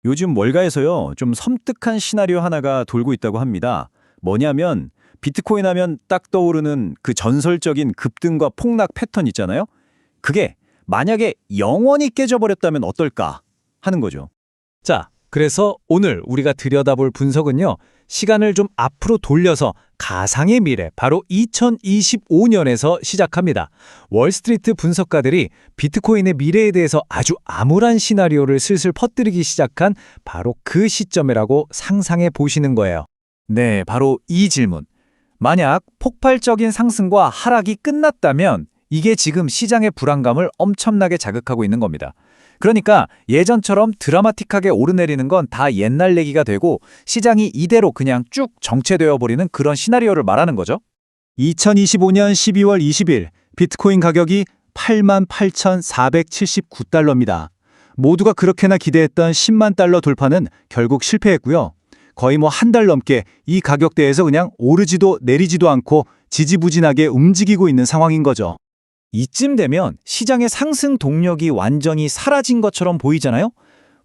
요즘 월가에서요, 좀 섬뜩한 시나리오 하나가 돌고 있다고 합니다. 뭐냐면 비트코인 하면 딱 떠오르는 그 전설적인 급등과 폭락 패턴 있잖아요. 그게 만약에 영원히 깨져버렸다면 어떨까 하는 거죠. 자, 그래서 오늘 우리가 들여다볼 분석은요. 시간을 좀 앞으로 돌려서 가상의 미래, 바로 2025년에서 시작합니다. 월스트리트 분석가들이 비트코인의 미래에 대해서 아주 암울한 시나리오를 슬슬 퍼뜨리기 시작한 바로 그 시점이라고 상상해 보시는 거예요. 네, 바로 이 질문. 만약 폭발적인 상승과 하락이 끝났다면 이게 지금 시장의 불안감을 엄청나게 자극하고 있는 겁니다. 그러니까 예전처럼 드라마틱하게 오르내리는 건 다 옛날 얘기가 되고 시장이 이대로 그냥 쭉 정체되어 버리는 그런 시나리오를 말하는 거죠. 2025년 12월 20일 비트코인 가격이 88,479달러입니다. 모두가 그렇게나 기대했던 10만 달러 돌파는 결국 실패했고요. 거의 한 달 넘게 이 가격대에서 그냥 오르지도 내리지도 않고 지지부진하게 움직이고 있는 상황인 거죠. 이쯤 되면 시장의 상승 동력이 완전히 사라진 것처럼 보이잖아요?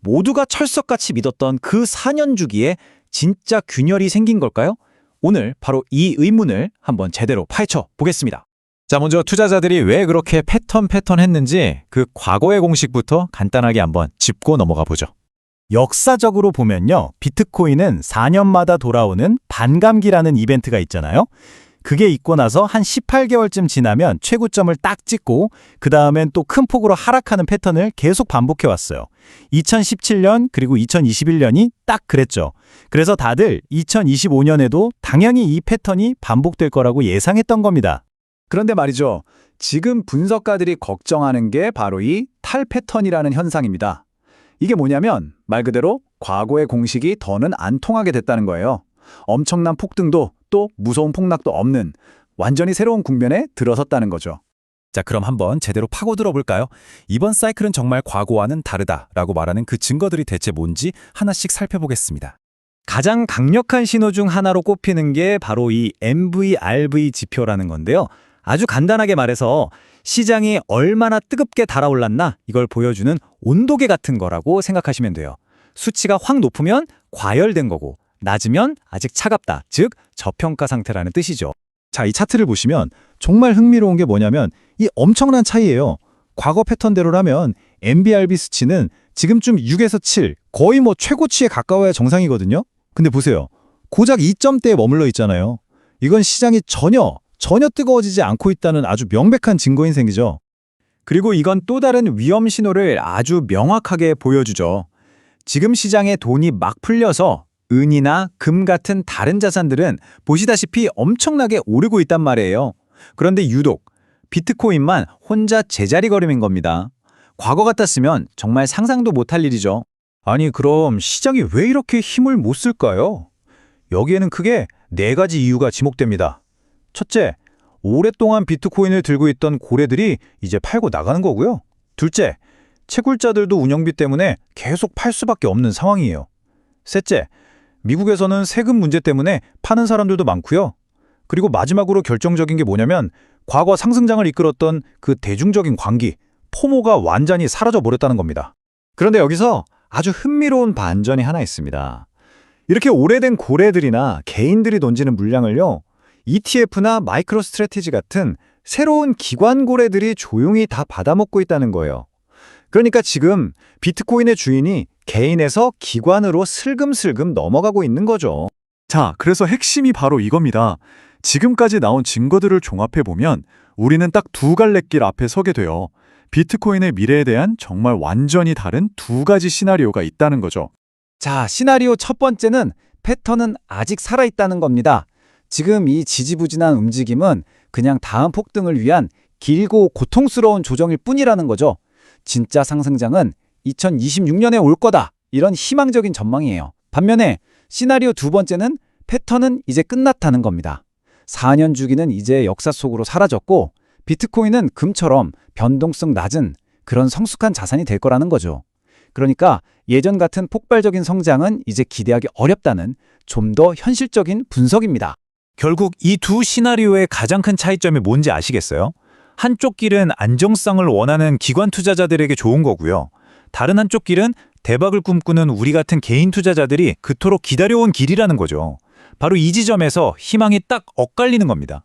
모두가 철석같이 믿었던 그 4년 주기에 진짜 균열이 생긴 걸까요? 오늘 바로 이 의문을 한번 제대로 파헤쳐 보겠습니다. 자, 먼저 투자자들이 왜 그렇게 패턴했는지 그 과거의 공식부터 간단하게 한번 짚고 넘어가 보죠. 역사적으로 보면요, 비트코인은 4년마다 돌아오는 반감기라는 이벤트가 있잖아요. 그게 있고 나서 한 18개월쯤 지나면 최고점을 딱 찍고 그 다음엔 또 큰 폭으로 하락하는 패턴을 계속 반복해왔어요. 2017년 그리고 2021년이 딱 그랬죠. 그래서 다들 2025년에도 당연히 이 패턴이 반복될 거라고 예상했던 겁니다. 그런데 말이죠. 지금 분석가들이 걱정하는 게 바로 이 탈 패턴이라는 현상입니다. 이게 뭐냐면 말 그대로 과거의 공식이 더는 안 통하게 됐다는 거예요. 엄청난 폭등도 또 무서운 폭락도 없는 완전히 새로운 국면에 들어섰다는 거죠. 자, 그럼 한번 제대로 파고들어 볼까요? 이번 사이클은 정말 과거와는 다르다라고 말하는 그 증거들이 대체 뭔지 하나씩 살펴보겠습니다. 가장 강력한 신호 중 하나로 꼽히는 게 바로 이 MVRV 지표라는 건데요. 아주 간단하게 말해서 시장이 얼마나 뜨겁게 달아올랐나 이걸 보여주는 온도계 같은 거라고 생각하시면 돼요. 수치가 확 높으면 과열된 거고 낮으면 아직 차갑다, 즉 저평가 상태라는 뜻이죠. 자, 이 차트를 보시면 정말 흥미로운 게 뭐냐면 이 엄청난 차이예요. 과거 패턴대로라면 MVRV 수치는 지금쯤 6에서 7, 거의 최고치에 가까워야 정상이거든요. 근데 보세요. 고작 2점대에 머물러 있잖아요. 이건 시장이 전혀 뜨거워지지 않고 있다는 아주 명백한 증거인 셈이죠. 그리고 이건 또 다른 위험 신호를 아주 명확하게 보여주죠. 지금 시장에 돈이 막 풀려서 은이나 금 같은 다른 자산들은 보시다시피 엄청나게 오르고 있단 말이에요. 그런데 유독 비트코인만 혼자 제자리걸음인 겁니다. 과거 같았으면 정말 상상도 못할 일이죠. 아니, 그럼 시장이 왜 이렇게 힘을 못 쓸까요? 여기에는 크게 4가지 이유가 지목됩니다. 첫째, 오랫동안 비트코인을 들고 있던 고래들이 이제 팔고 나가는 거고요. 둘째, 채굴자들도 운영비 때문에 계속 팔 수밖에 없는 상황이에요. 셋째, 미국에서는 세금 문제 때문에 파는 사람들도 많고요. 그리고 마지막으로 결정적인 게 뭐냐면 과거 상승장을 이끌었던 그 대중적인 광기, 포모가 완전히 사라져버렸다는 겁니다. 그런데 여기서 아주 흥미로운 반전이 하나 있습니다. 이렇게 오래된 고래들이나 개인들이 던지는 물량을요, ETF나 마이크로 스트래티지 같은 새로운 기관 고래들이 조용히 다 받아먹고 있다는 거예요. 그러니까 지금 비트코인의 주인이 개인에서 기관으로 슬금슬금 넘어가고 있는 거죠. 자, 그래서 핵심이 바로 이겁니다. 지금까지 나온 증거들을 종합해보면 우리는 딱 두 갈래길 앞에 서게 돼요. 비트코인의 미래에 대한 정말 완전히 다른 2가지 시나리오가 있다는 거죠. 자, 시나리오 첫 번째는 패턴은 아직 살아있다는 겁니다. 지금 이 지지부진한 움직임은 그냥 다음 폭등을 위한 길고 고통스러운 조정일 뿐이라는 거죠. 진짜 상승장은 2026년에 올 거다. 이런 희망적인 전망이에요. 반면에 시나리오 두 번째는 패턴은 이제 끝났다는 겁니다. 4년 주기는 이제 역사 속으로 사라졌고 비트코인은 금처럼 변동성 낮은 그런 성숙한 자산이 될 거라는 거죠. 그러니까 예전 같은 폭발적인 성장은 이제 기대하기 어렵다는 좀 더 현실적인 분석입니다. 결국 이 두 시나리오의 가장 큰 차이점이 뭔지 아시겠어요? 한쪽 길은 안정성을 원하는 기관 투자자들에게 좋은 거고요. 다른 한쪽 길은 대박을 꿈꾸는 우리 같은 개인 투자자들이 그토록 기다려온 길이라는 거죠. 바로 이 지점에서 희망이 딱 엇갈리는 겁니다.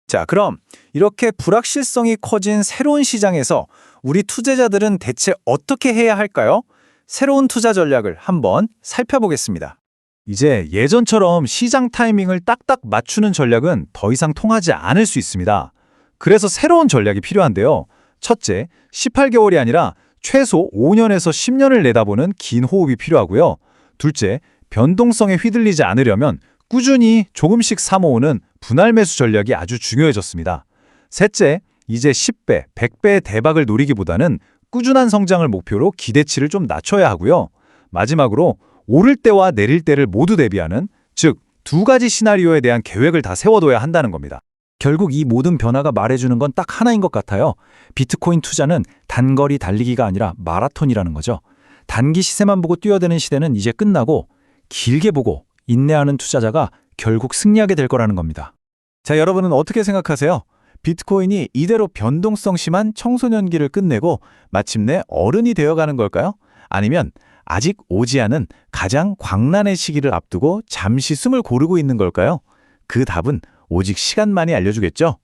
자, 그럼 이렇게 불확실성이 커진 새로운 시장에서 우리 투자자들은 대체 어떻게 해야 할까요? 새로운 투자 전략을 한번 살펴보겠습니다. 이제 예전처럼 시장 타이밍을 딱딱 맞추는 전략은 더 이상 통하지 않을 수 있습니다. 그래서 새로운 전략이 필요한데요. 첫째, 18개월이 아니라 최소 5년에서 10년을 내다보는 긴 호흡이 필요하고요. 둘째, 변동성에 휘둘리지 않으려면 꾸준히 조금씩 사모으는 분할 매수 전략이 아주 중요해졌습니다. 셋째, 이제 10배, 100배의 대박을 노리기보다는 꾸준한 성장을 목표로 기대치를 좀 낮춰야 하고요. 마지막으로 오를 때와 내릴 때를 모두 대비하는, 즉 두 가지 시나리오에 대한 계획을 다 세워둬야 한다는 겁니다. 결국 이 모든 변화가 말해주는 건 딱 하나인 것 같아요. 비트코인 투자는 단거리 달리기가 아니라 마라톤이라는 거죠. 단기 시세만 보고 뛰어드는 시대는 이제 끝나고 길게 보고 인내하는 투자자가 결국 승리하게 될 거라는 겁니다. 자, 여러분은 어떻게 생각하세요? 비트코인이 이대로 변동성 심한 청소년기를 끝내고 마침내 어른이 되어가는 걸까요? 아니면 아직 오지 않은 가장 광란의 시기를 앞두고 잠시 숨을 고르고 있는 걸까요? 그 답은 오직 시간만이 알려주겠죠?